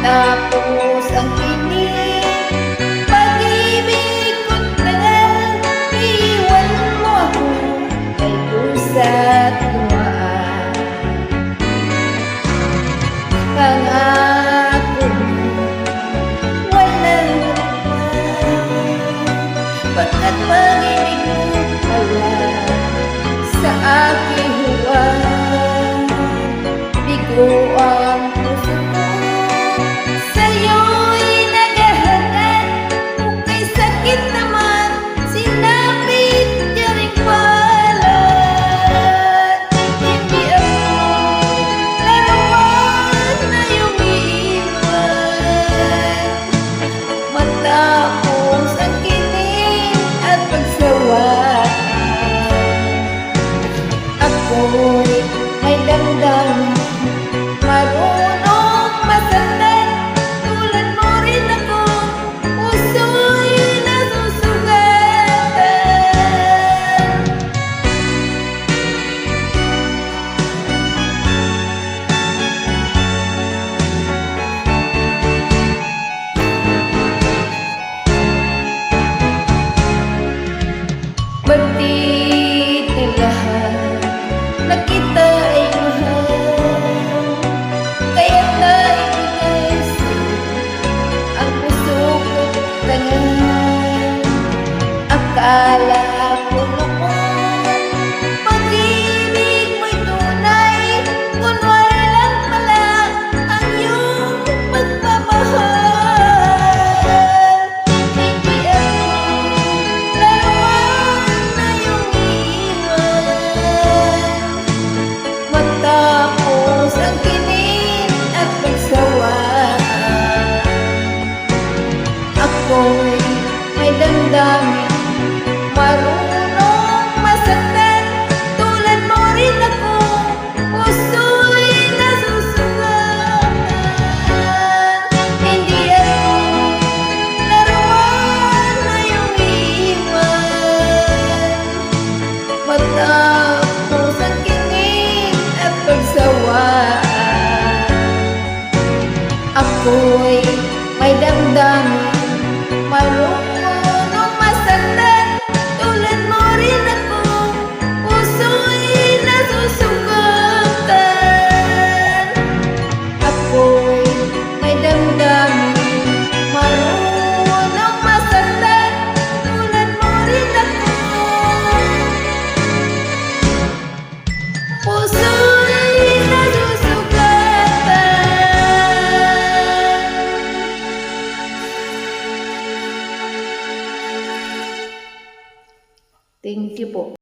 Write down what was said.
Tapos ang kinig, pag-ibig ko't tagal, iiwan mo ako kay pusa't luhaan. Pangako mo, walang laman, pagkat pag-ibig mo pala sa aking huwag. Bigo ang puso ko, sa'yo'y naghahanap, kung kay sakit naman, sinapit niya rin palad. Hindi ako laruan na iyong iiwan, matapos ang kinig at pagsawaan. Ako'y may damdamin, marunong masaktan, tulad mo rin ako, puso'y nasusugatan. Batid na lahat na kita ay mahal, kaya naibigay sa'yo ang puso ko't tangan. Akala ko noon pag-ibig mo'y tunay, kunwari lang pala ang iyong pagmamahal. Hindi ako laruan na iyong iiwan, matapos ang kinig at pagsawaan. Ako'y may damdamin, marunong masaktan, tulad mo rin ako, puso'y nasusugatan. Hindi ako laruan na iyong iiwan, matapos ang kinig at pagsawaan. Ako'y may damdamin, marunong masaktan, tulad mo rin ako, puso'y nasusugatan. Ako'y may damdamin, marunong masaktan, tulad mo rin ako, puso'y nasusugatan. Thank you po.